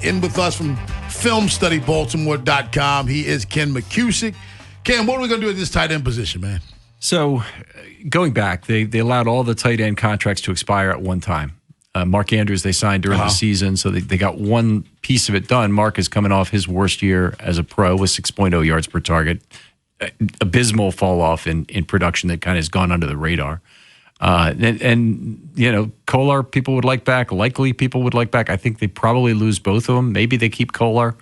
in with us from FilmStudyBaltimore.com. He is Ken McKusick. Ken, what are we going to do at this tight end position, man? So, going back, they allowed all the tight end contracts to expire at one time. Mark Andrews, they signed during the season, so they got one piece of it done. Mark is coming off his worst year as a pro with 6.0 yards per target. Abysmal fall off in production that kind of has gone under the radar. And you know, Kolar people would like back. Likely people would like back. I think they probably lose both of them. Maybe they keep Kolar.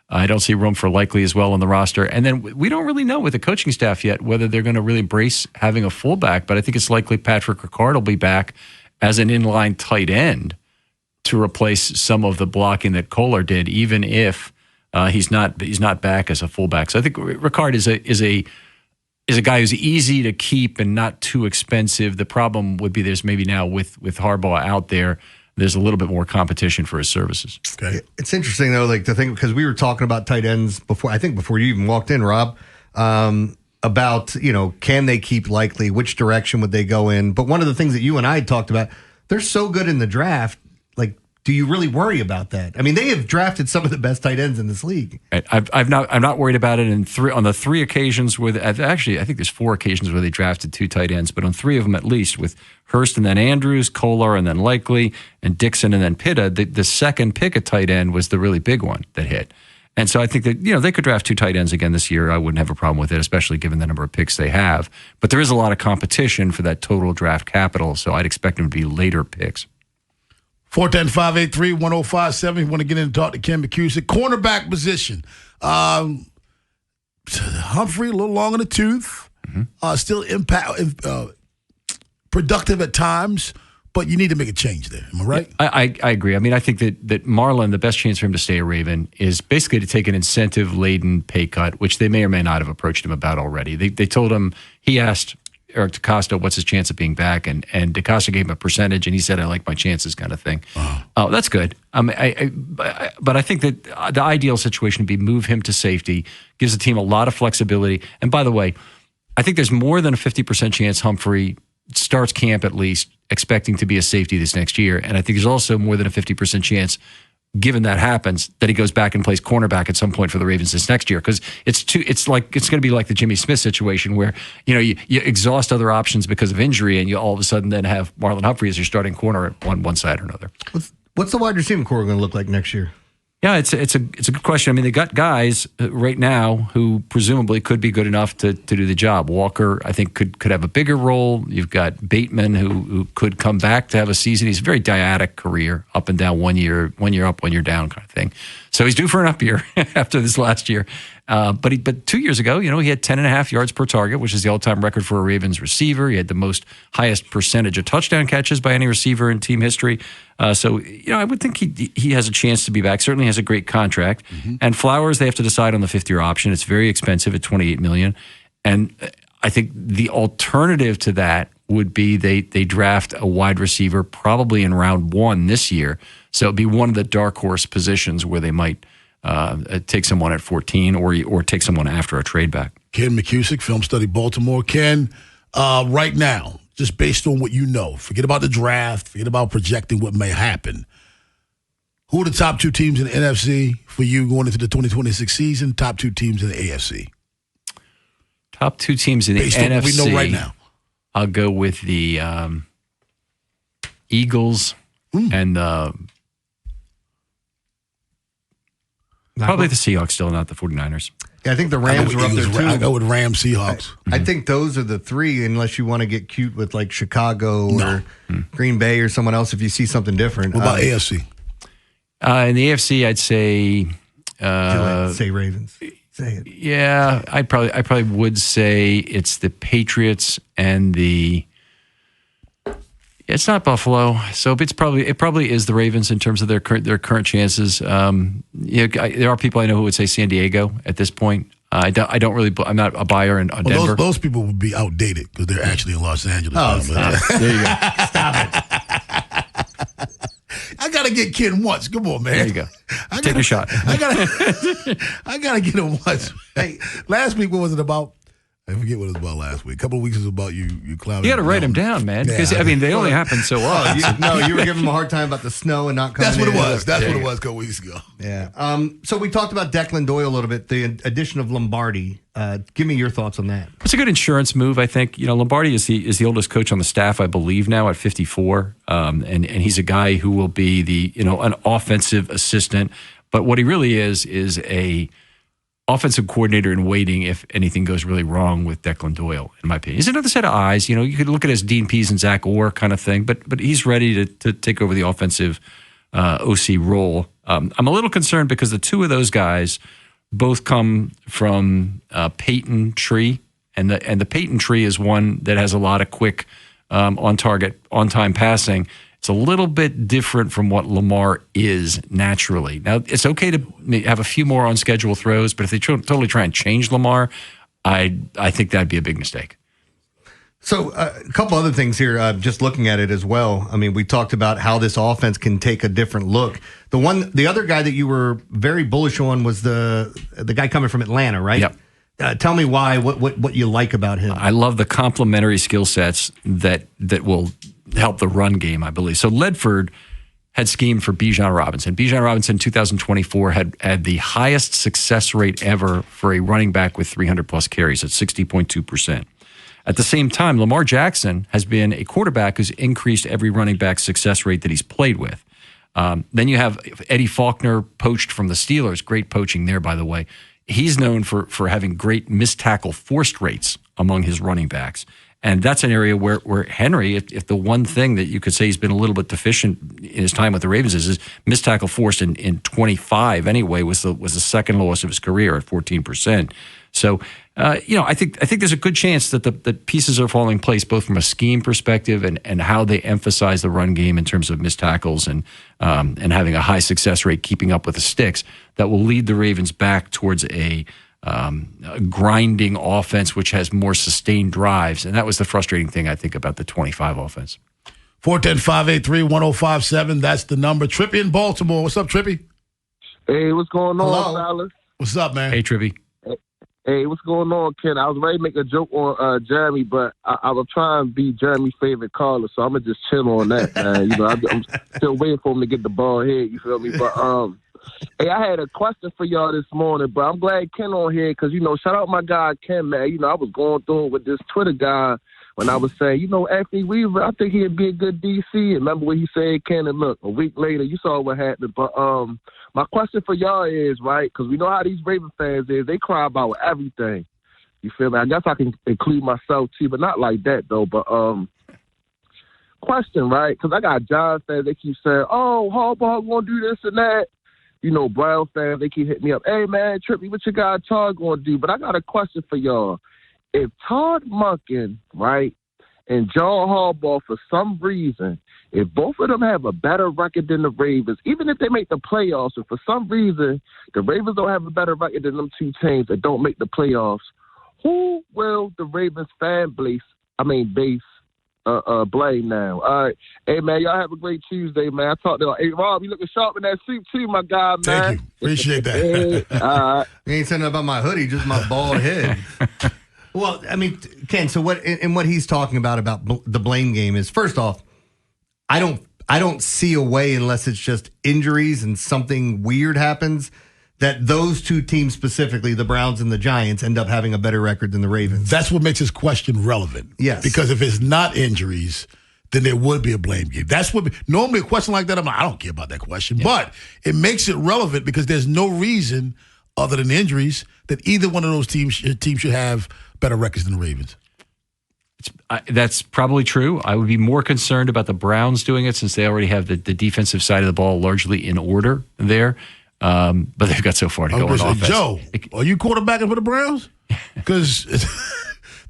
I don't see room for Likely as well on the roster. And then we don't really know with the coaching staff yet whether they're going to really embrace having a fullback, but I think it's likely Patrick Ricard will be back as an inline tight end to replace some of the blocking that Kolar did, even if he's not back as a fullback. So I think Ricard is a guy who's easy to keep and not too expensive. The problem would be there's maybe now with Harbaugh out there's a little bit more competition for his services. Okay, it's interesting though, like to think, because we were talking about tight ends before you even walked in, Rob, about, you know, can they keep Likely? Which direction would they go in? But one of the things that you and I had talked about, they're so good in the draft. Like, do you really worry about that? I mean, they have drafted some of the best tight ends in this league. I'm not worried about it. On the three occasions where actually I think there's 4 occasions where they drafted 2 tight ends, but on 3 of them at least, with Hurst and then Andrews, Kolar and then Likely, and Dixon and then Pitta, the second pick at tight end was the really big one that hit. And so I think that, you know, they could draft 2 tight ends again this year. I wouldn't have a problem with it, especially given the number of picks they have. But there is a lot of competition for that total draft capital, so I'd expect them to be later picks. 410-583-1057. You want to get in and talk to Ken McKusick. Cornerback position. Humphrey, a little long in the tooth. Still productive at times, but you need to make a change there. Am I right? I agree. I mean, I think that Marlon, the best chance for him to stay a Raven is basically to take an incentive-laden pay cut, which they may or may not have approached him about already. They told him, he asked Eric DeCosta what's his chance of being back, and DeCosta gave him a percentage, and he said, I like my chances kind of thing. Oh, that's good. But I think that the ideal situation would be move him to safety, gives the team a lot of flexibility. And by the way, I think there's more than a 50% chance Humphrey starts camp at least expecting to be a safety this next year. And I think there's also more than a 50% chance, given that happens, that he goes back and plays cornerback at some point for the Ravens this next year. Because it's going to be like the Jimmy Smith situation where, you know, you exhaust other options because of injury, and you all of a sudden then have Marlon Humphrey as your starting corner at one side or another. What's the wide receiving core going to look like next year? Yeah, it's a good question. I mean, they got guys right now who presumably could be good enough to do the job. Walker, I think, could have a bigger role. You've got Bateman, who could come back to have a season. He's a very dyadic career, up and down, one year up, 1 year down kind of thing. So he's due for an up year after this last year. But 2 years ago, you know, he had 10.5 yards per target, which is the all-time record for a Ravens receiver. He had the highest percentage of touchdown catches by any receiver in team history. So, you know, I would think he has a chance to be back. Certainly has a great contract. And Flowers, they have to decide on the 5th-year option. It's very expensive at $28 million. And I think the alternative to that would be they draft a wide receiver probably in round 1 this year. So it'd be one of the dark horse positions where they might take someone at 14 or take someone after a trade back. Ken McKusick, Film Study Baltimore. Ken, right now, just based on what you know, forget about the draft, forget about projecting what may happen. Who are the top 2 teams in the NFC for you going into the 2026 season? Top 2 teams in the AFC? Top 2 teams in the based NFC. On what we know right now. I'll go with the Eagles and probably the Seahawks still, not the 49ers. Yeah, I think the Rams are up there too. I go with Rams, Seahawks. I think those are the 3, unless you want to get cute with like Chicago or Green Bay or someone else if you see something different. What about AFC? In the AFC, I'd say... say Ravens. Say it. Yeah, I probably would say it's the Patriots and the... It's not Buffalo, so it probably is the Ravens in terms of their current chances. There are people I know who would say San Diego at this point. I'm not a buyer on Denver. Those people would be outdated because they're actually in Los Angeles. Oh, stop. There you go. Stop it. I gotta get Ken once. Come on, man. There you go. Take a shot. I gotta get him once. Hey, last week, what was it about? I forget what it was about last week. A couple of weeks was about you clouding. You got to write them down, man. Because, they only happen so often. You were giving him a hard time about the snow and not coming That's what in. it was. That's what it was a couple weeks ago. Yeah. So we talked about Declan Doyle a little bit, the addition of Lombardi. Give me your thoughts on that. It's a good insurance move, I think. Lombardi is the oldest coach on the staff, I believe, now at 54. And he's a guy who will be an offensive assistant. But what he really is a offensive coordinator in waiting if anything goes really wrong with Declan Doyle, in my opinion. He's another set of eyes. You could look at it as Dean Pease and Zach Orr kind of thing, but he's ready to take over the offensive OC role. I'm a little concerned because the two of those guys both come from Peyton Tree, and the Peyton Tree is one that has a lot of quick on-target, on-time passing. It's a little bit different from what Lamar is naturally. Now, it's okay to have a few more on-schedule throws, but if they totally try and change Lamar, I think that'd be a big mistake. So a couple other things here, just looking at it as well. I mean, we talked about how this offense can take a different look. The other guy that you were very bullish on was the guy coming from Atlanta, right? Yep. Tell me why, what you like about him. I love the complementary skill sets that will help the run game, I believe. So Ledford had schemed for Bijan Robinson. Bijan Robinson in 2024 had the highest success rate ever for a running back with 300-plus carries at 60.2%. At the same time, Lamar Jackson has been a quarterback who's increased every running back's success rate that he's played with. Then you have Eddie Faulkner, poached from the Steelers. Great poaching there, by the way. He's known for having great missed tackle forced rates among his running backs. And that's an area where Henry, if the one thing that you could say he's been a little bit deficient in his time with the Ravens is missed tackle forced in 25 anyway was the second lowest of his career at 14%. So I think there's a good chance that the pieces are falling in place both from a scheme perspective and how they emphasize the run game in terms of missed tackles and having a high success rate keeping up with the sticks that will lead the Ravens back towards a grinding offense which has more sustained drives. And that was the frustrating thing, I think, about the 25 offense. 410-583-1057. That's the number. Trippy in Baltimore. What's up, Trippy? Hey, what's going on, fellas? What's up, man? Hey, Trippy. Hey, what's going on, Ken? I was ready to make a joke on Jeremy, but I was trying to be Jeremy's favorite caller, so I'm going to just chill on that, man. I'm still waiting for him to get the ball here, you feel me? But, hey, I had a question for y'all this morning, but I'm glad Ken on here because, shout out my guy Ken, man. I was going through it with this Twitter guy when I was saying, Anthony Weaver, I think he'd be a good DC. And remember what he said, Ken, and look, a week later, you saw what happened. But my question for y'all is, right, because we know how these Raven fans is, they cry about everything. You feel me? I guess I can include myself, too, but not like that, though. But question, right, because I got Giants fans, they keep saying, oh, Harbaugh going to do this and that. Brown fans, they keep hitting me up. Hey, man, Trippy, what your guy Todd going to do? But I got a question for y'all. If Todd Monken, right, and John Harbaugh, for some reason, if both of them have a better record than the Ravens, even if they make the playoffs, and for some reason the Ravens don't have a better record than them two teams that don't make the playoffs, who will the Ravens fan base blame now? All right. Hey, man, y'all have a great Tuesday, man. I talked to hey, Rob, you looking sharp in that suit, too, my guy, man. Thank you. Appreciate that. Hey, all right. You ain't saying nothing about my hoodie, just my bald head. Well, I mean, Ken, so what he's talking about the blame game is, first off, I don't see a way unless it's just injuries and something weird happens that those two teams specifically, the Browns and the Giants, end up having a better record than the Ravens. That's what makes his question relevant. Yes. Because if it's not injuries, then there would be a blame game. That's what normally a question like that, I'm like, I don't care about that question. Yeah. But it makes it relevant because there's no reason other than injuries that either one of those teams should have better records than the Ravens. That's probably true. I would be more concerned about the Browns doing it since they already have the defensive side of the ball largely in order there. But they've got so far to go on offense. Joe, are you quarterbacking for the Browns? Because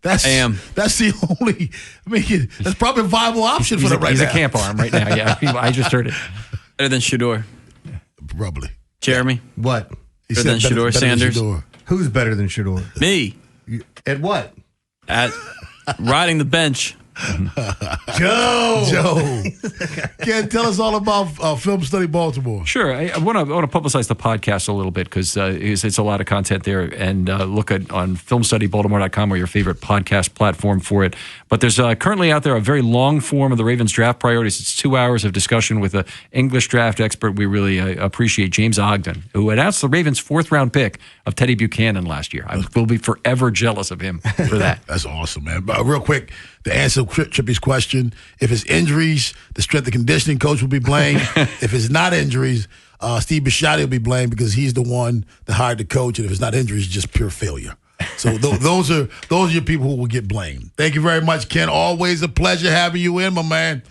that's the only. I mean, that's probably a viable option for them right now. He's a camp arm right now. Yeah, I just heard it. Better than Shedeur. Probably. Jeremy. What? Better than Shedeur Sanders. Who's better than Shedeur? Me. At what? At riding the bench Joe. Ken, tell us all about Film Study Baltimore. Sure. I want to publicize the podcast a little bit because it's a lot of content there. And look on filmstudybaltimore.com or your favorite podcast platform for it. But there's currently out there a very long form of the Ravens draft priorities. It's 2 hours of discussion with an English draft expert we really appreciate, James Ogden, who announced the Ravens' 4th-round pick of Teddy Buchanan last year. I will be forever jealous of him for that. That's awesome, man. But real quick, to answer Trippy's question, if it's injuries, the strength and conditioning coach will be blamed. If it's not injuries, Steve Bisciotti will be blamed because he's the one that hired the coach. And if it's not injuries, it's just pure failure. So those are your people who will get blamed. Thank you very much, Ken. Always a pleasure having you in, my man.